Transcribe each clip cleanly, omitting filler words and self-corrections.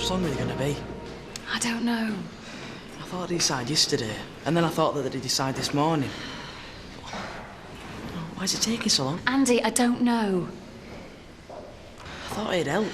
much longer are they going to be? I don't know. I thought they decided yesterday, and then I thought that they'd decide this morning. Why is it taking so long? Andy, I don't know. I thought it'd help.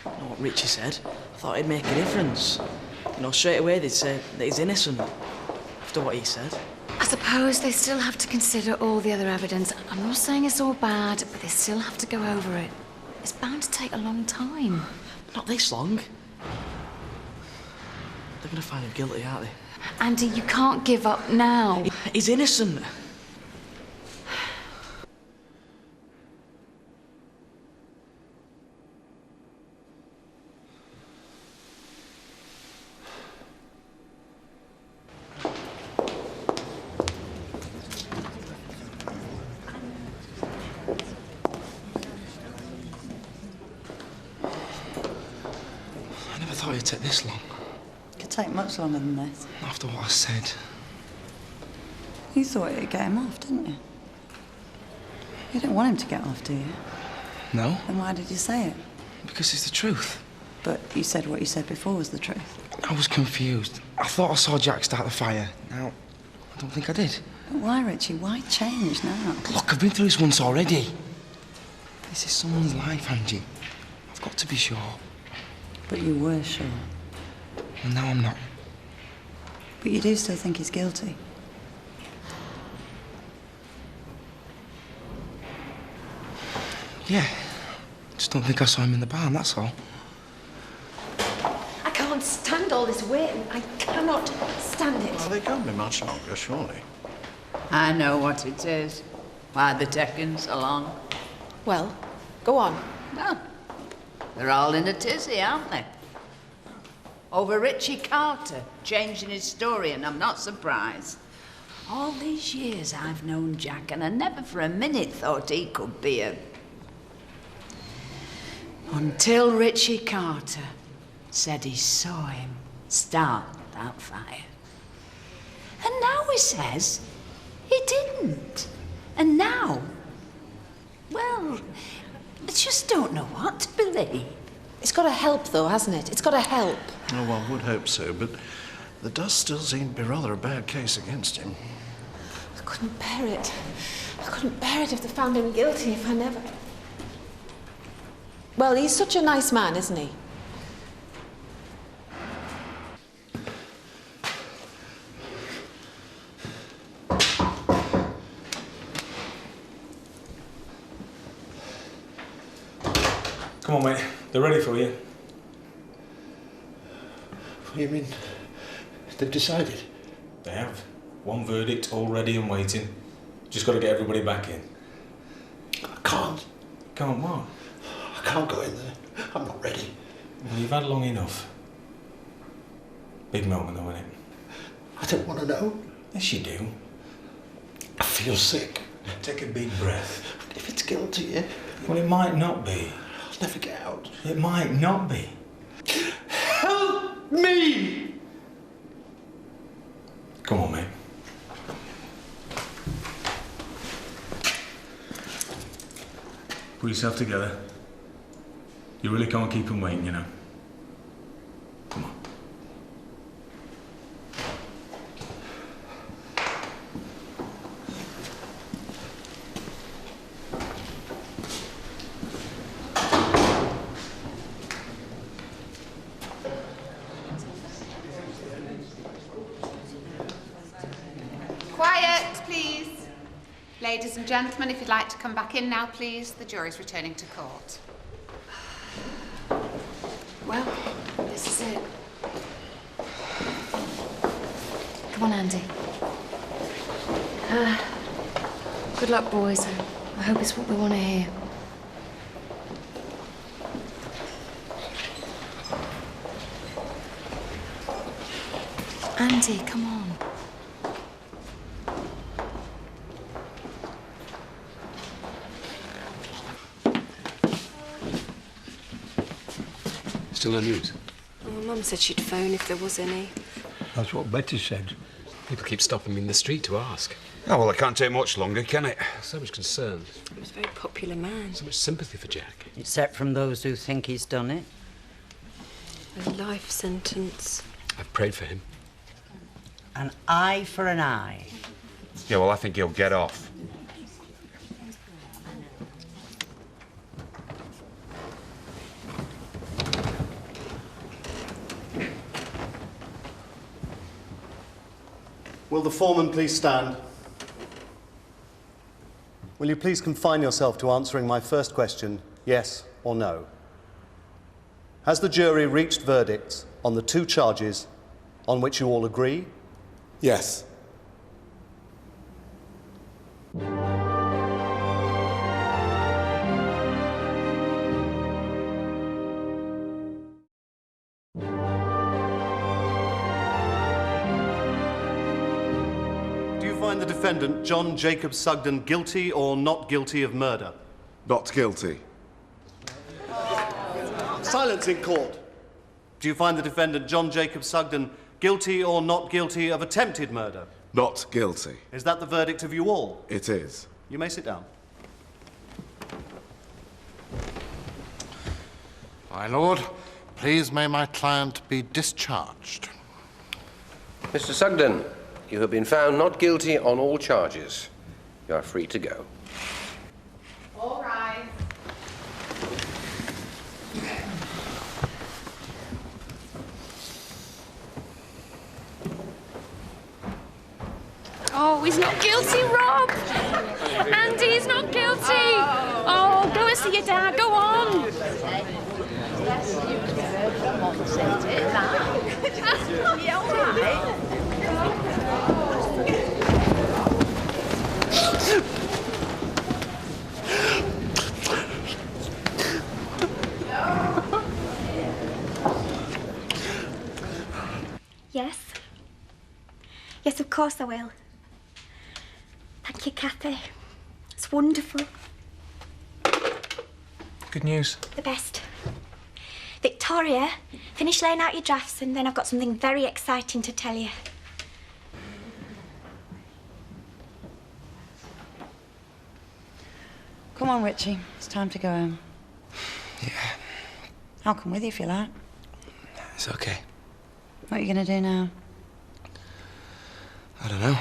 You know what Richie said? I thought it'd make a difference. You know, straight away they'd say that he's innocent, after what he said. I suppose they still have to consider all the other evidence. I'm not saying it's all bad, but they still have to go over it. It's bound to take a long time. Not this long. They're going to find him guilty, aren't they? Andy, you can't give up now. He's innocent. I never thought it'd take this long. It could take much longer than this. After what I said. You thought it'd get him off, didn't you? You didn't want him to get off, do you? No. Then why did you say it? Because it's the truth. But you said what you said before was the truth. I was confused. I thought I saw Jack start the fire. Now, I don't think I did. But why, Richie? Why change now? Look, I've been through this once already. This is someone's life, Angie. I've got to be sure. But you were sure. And now I'm not. But you do still think he's guilty. Yeah. Just don't think I saw him in the barn, that's all. I can't stand all this waiting. I cannot stand it. Well, they can't be much longer, surely. I know what it is. Why they're taking so long. Well, go on. Well, they're all in a tizzy, aren't they? Over Richie Carter changing his story, and I'm not surprised. All these years I've known Jack, and I never for a minute thought he could be a... Until Richie Carter said he saw him start that fire. And now he says he didn't. And now, well, I just don't know what to believe. It's got to help, though, hasn't it? It's got to help. Oh, one would hope so, but there does still seem to be rather a bad case against him. I couldn't bear it. I couldn't bear it if they found him guilty, if I never... Well, he's such a nice man, isn't he? Come on, mate. They're ready for you. What do you mean? They've decided? They have. One verdict all ready and waiting. Just got to get everybody back in. I can't. Can't what? I can't go in there. I'm not ready. Well, you've had long enough. Big moment, though, isn't it? I don't want to know. Yes, you do. I feel sick. Take a big breath. If it's guilty, yeah, Well, it might not be. I'll never get out. It might not be. Help me! Come on, mate. Put yourself together. You really can't keep them waiting, you know. Come on. Quiet, please. Ladies and gentlemen, if you'd like to come back in now, please. The jury's returning to court. Well, this is it. Come on, Andy. Good luck, boys. I hope it's what we want to hear. Andy, come on. Still no news? Oh, Mum said she'd phone if there was any. That's what Betty said. People keep stopping me in the street to ask. Oh, well, it can't take much longer, can it? So much concern. He was a very popular man. So much sympathy for Jack. Except from those who think he's done it. A life sentence. I've prayed for him. An eye for an eye. Yeah, well, I think he'll get off. Will the foreman please stand? Will you please confine yourself to answering my first question, yes or no? Has the jury reached verdicts on the 2 charges on which you all agree? Yes. Do you find the defendant, John Jacob Sugden, guilty or not guilty of murder? Not guilty. Silence in court. Do you find the defendant, John Jacob Sugden, guilty or not guilty of attempted murder? Not guilty. Is that the verdict of you all? It is. You may sit down. My lord, please may my client be discharged. Mr. Sugden, you have been found not guilty on all charges. You are free to go. All rise. Oh, he's not guilty, Rob! Andy, he's not guilty! Oh, go and see your dad, go on! Yes. Yes, of course I will. Thank you, Kathy. It's wonderful. Good news. The best. Victoria, finish laying out your drafts and then I've got something very exciting to tell you. Come on, Richie. It's time to go home. Yeah. I'll come with you if you like. It's okay. What are you going to do now? I don't know.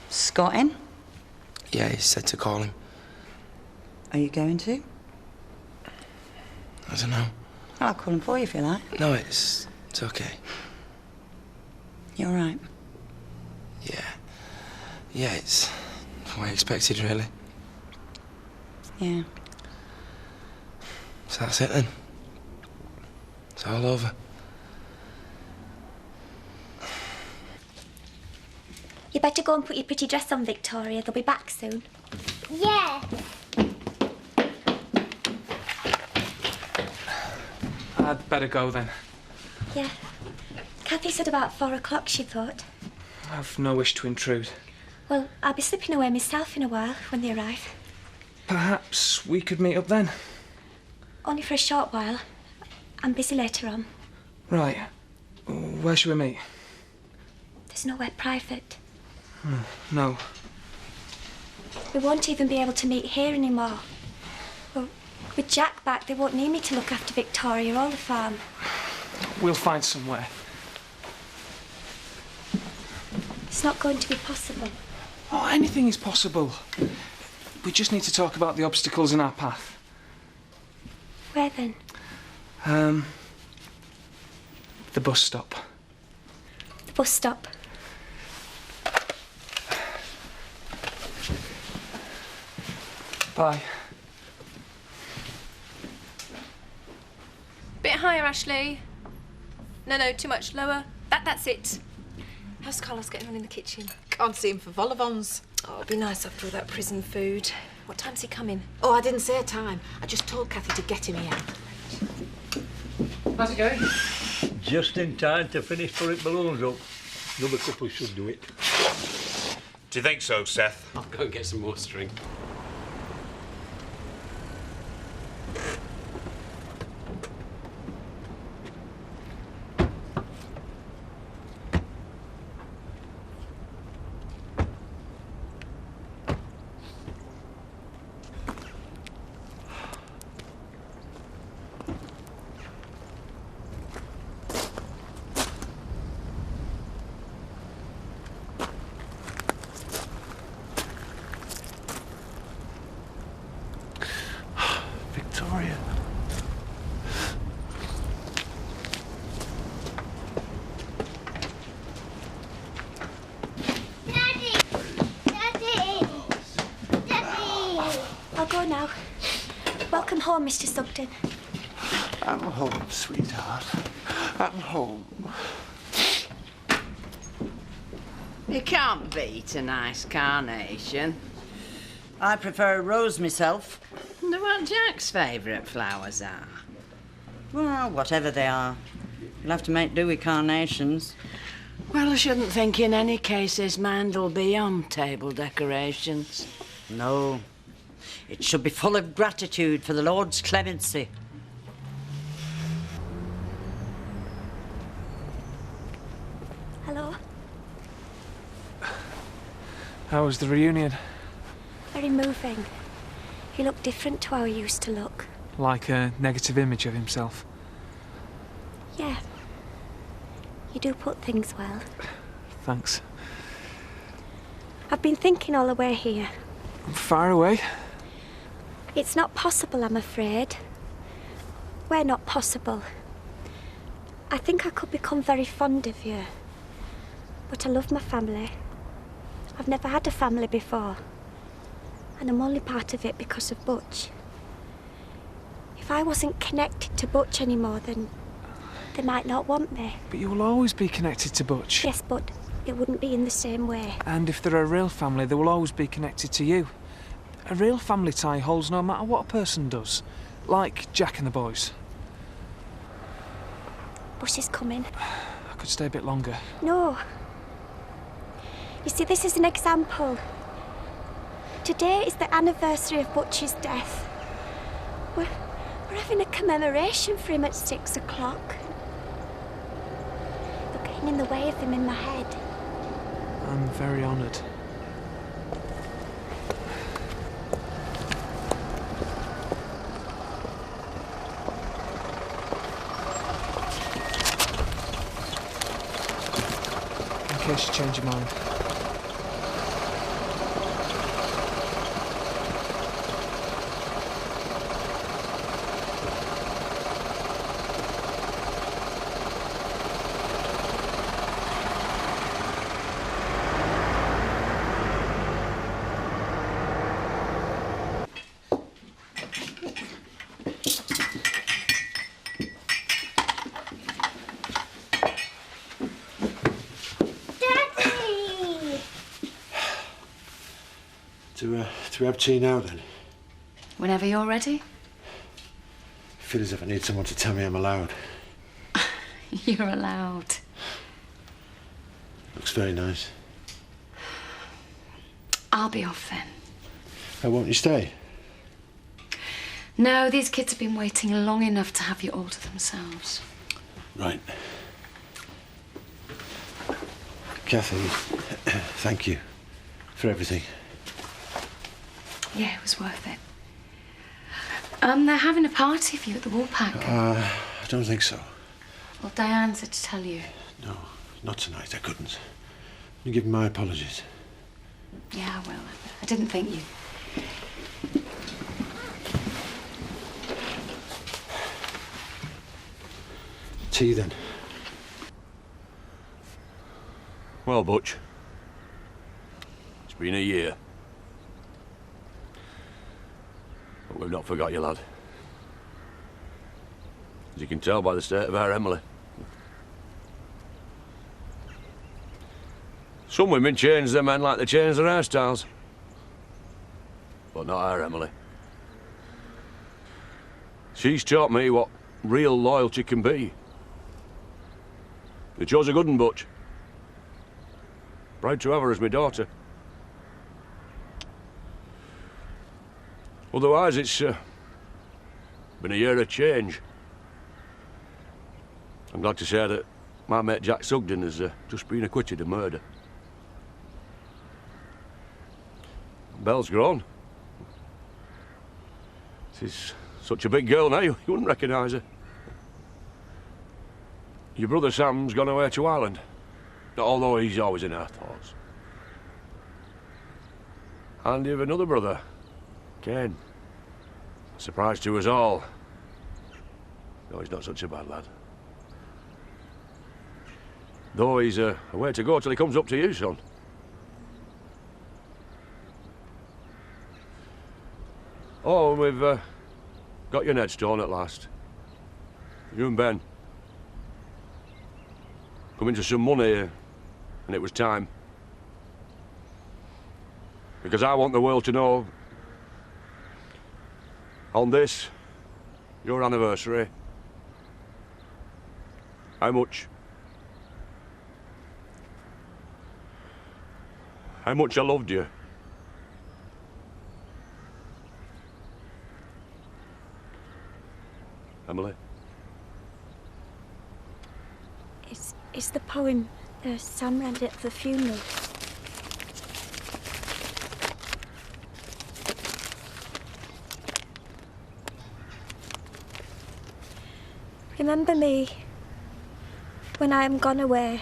Scott in? Yeah, he said to call him. Are you going to? I don't know. I'll call him for you if you like. No, it's okay. You all right? Yeah. Yeah, it's what I expected, really. Yeah. So that's it then. It's all over. You better go and put your pretty dress on, Victoria. They'll be back soon. Yeah. I'd better go then. Yeah. Kathy said about 4 o'clock, she thought. I've no wish to intrude. Well, I'll be slipping away myself in a while when they arrive. Perhaps we could meet up then? Only for a short while. I'm busy later on. Right. Where should we meet? There's nowhere private. No. We won't even be able to meet here anymore. Well, with Jack back, they won't need me to look after Victoria or the farm. We'll find somewhere. It's not going to be possible. Oh, anything is possible. We just need to talk about the obstacles in our path. Where then? The bus stop. The bus stop. Bye. Bit higher, Ashley. No, too much. Lower. That's it. How's Carlos getting on in the kitchen? Can't see him for vol-au-vents. Oh, it'd be nice after all that prison food. What time's he coming? Oh, I didn't say a time. I just told Kathy to get him here. How's it going? Just in time to finish putting balloons up. Another couple should do it. Do you think so, Seth? I'll go and get some more string. home, Mr. Sugden. I'm home, sweetheart. I'm home. You can't beat a nice carnation. I prefer a rose myself. Wonder what Jack's favourite flowers are. Well, whatever they are. You'll have to make do with carnations. Well, I shouldn't think in any case his mind will be on table decorations. No. It should be full of gratitude for the Lord's clemency. Hello? How was the reunion? Very moving. He looked different to how he used to look. Like a negative image of himself? Yeah. You do put things well. Thanks. I've been thinking all the way here. Far away? It's not possible, I'm afraid. We're not possible. I think I could become very fond of you. But I love my family. I've never had a family before. And I'm only part of it because of Butch. If I wasn't connected to Butch anymore, then they might not want me. But you will always be connected to Butch. Yes, but it wouldn't be in the same way. And if they're a real family, they will always be connected to you. A real family tie holds no matter what a person does. Like Jack and the boys. Butch is coming. I could stay a bit longer. No. You see, this is an example. Today is the anniversary of Butch's death. We're having a commemoration for him at 6 o'clock. You're getting in the way of him in my head. I'm very honoured. In case you change your mind. To have tea now, then? Whenever you're ready. I feel as if I need someone to tell me I'm allowed. You're allowed. Looks very nice. I'll be off then. Oh, won't you stay? No, these kids have been waiting long enough to have you all to themselves. Right. Kathy, thank you for everything. Yeah, it was worth it. They're having a party for you at the Woolpack. I don't think so. Well, Diane said to tell you. No, not tonight. I couldn't. You give me my apologies. Yeah, well, I didn't think you. Tea, then. Well, Butch, it's been a year. But we've not forgot you, lad. As you can tell by the state of our Emily. Some women change their men like they change their hairstyles. But not our Emily. She's taught me what real loyalty can be. You chose a good one, Butch. Proud to have her as my daughter. Otherwise, it's been a year of change. I'm glad to say that my mate Jack Sugden has just been acquitted of murder. Belle's grown. She's such a big girl now, you wouldn't recognise her. Your brother Sam's gone away to Ireland, although he's always in our thoughts. And you've another brother, Kane. A surprise to us all. No, he's not such a bad lad. Though he's a way to go till he comes up to you, son. Oh, we've Got your headstone at last. You and Ben. Come into some money, and it was time. Because I want the world to know, on this, your anniversary, how much I loved you. Emily? It's the poem Sam read at the funeral. Remember me when I am gone away.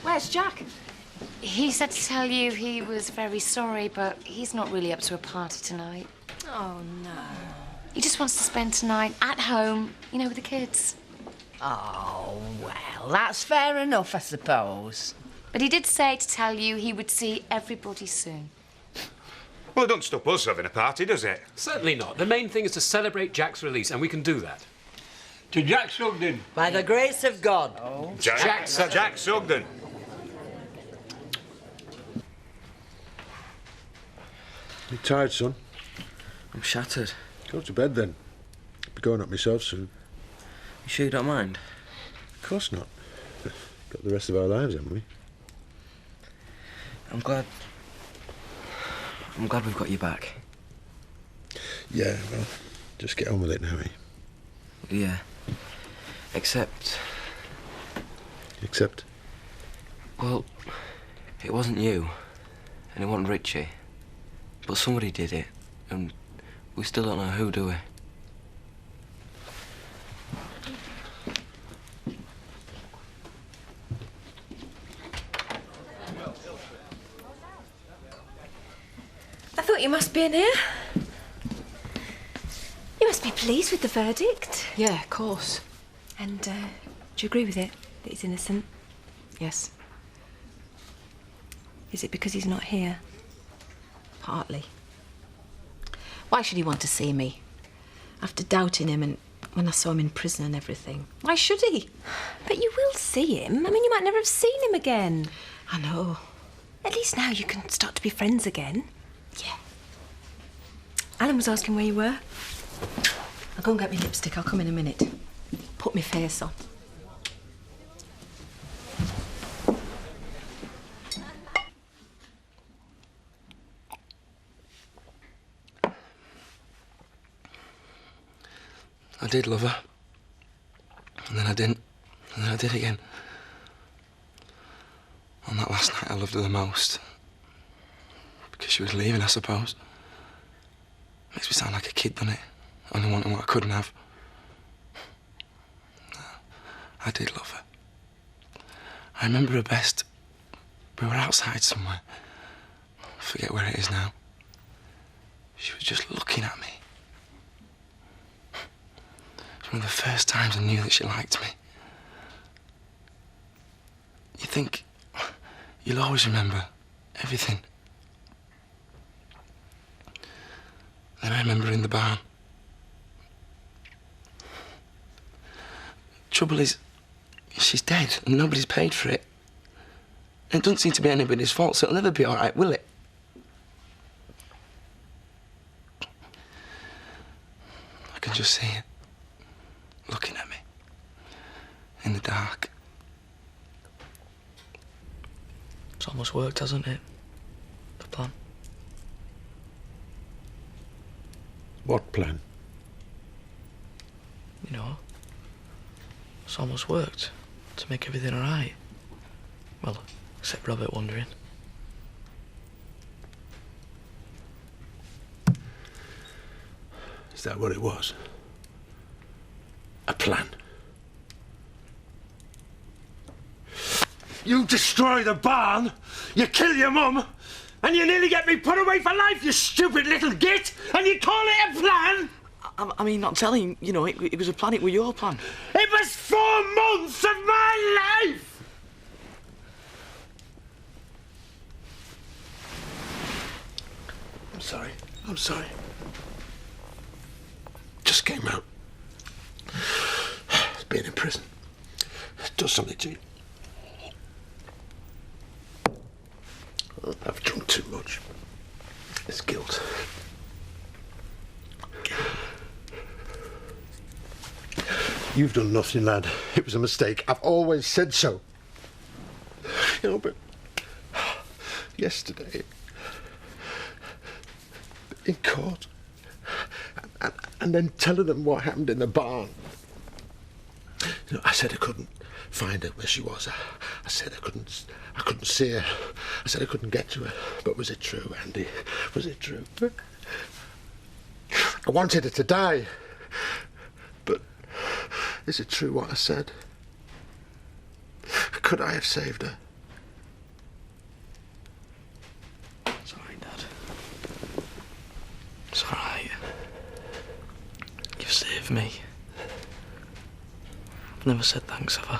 Where's Jack? He said to tell you he was very sorry, but he's not really up to a party tonight. Oh, no. He just wants to spend tonight at home, you know, with the kids. Oh, well, that's fair enough, I suppose. But he did say to tell you he would see everybody soon. Well, it doesn't stop us having a party, does it? Certainly not. The main thing is to celebrate Jack's release, and we can do that. To Jack Sugden. By the grace of God. Oh. Jack Sugden. You tired, son? I'm shattered. Go to bed, then. I'll be going up myself soon. You sure you don't mind? Of course not. Got the rest of our lives, haven't we? I'm glad we've got you back. Yeah, well, just get on with it now, eh? Yeah. Except... Except? Well, it wasn't you, and it wasn't Richie. But somebody did it, and we still don't know who, do we? I thought you must be in here. You must be pleased with the verdict. Yeah, of course. And, do you agree with it, that he's innocent? Yes. Is it because he's not here? Partly. Why should he want to see me? After doubting him and when I saw him in prison and everything. Why should he? But you will see him. I mean, you might never have seen him again. I know. At least now you can start to be friends again. Yeah. Alan was asking where you were. I'll go and get me lipstick. I'll come in a minute. Put my face on. I did love her. And then I didn't. And then I did again. On that last night, I loved her the most. Because she was leaving, I suppose. Makes me sound like a kid, doesn't it? Only wanting what I couldn't have. No, I did love her. I remember her best. We were outside somewhere. I forget where it is now. She was just looking at me. It was one of the first times I knew that she liked me. You think you'll always remember everything. Then I remember in the barn. Trouble is, she's dead and nobody's paid for it. And it doesn't seem to be anybody's fault, so it'll never be all right, will it? I can just see it, looking at me, in the dark. It's almost worked, hasn't it? The plan. What plan? You know, it's almost worked to make everything all right. Well, except Robert wondering. Is that what it was? A plan? You destroy the barn, you kill your mum, and you nearly get me put away for life, you stupid little git, and you call it a plan? I mean, not telling, you know, it was a plan, it was your plan. It was 4 months of my life! sorry. I'm sorry. Just came out. Being in prison does something to you. I've drunk too much. It's guilt. You've done nothing, lad. It was a mistake. I've always said so. You know, but yesterday, in court, and then telling them what happened in the barn. You know, I said I couldn't find her where she was. I said I couldn't see her. I said I couldn't get to her. But was it true, Andy? Was it true? I wanted her to die. But is it true what I said? Could I have saved her? It's all right, Dad. It's all right. You've saved me. I've never said thanks, have I?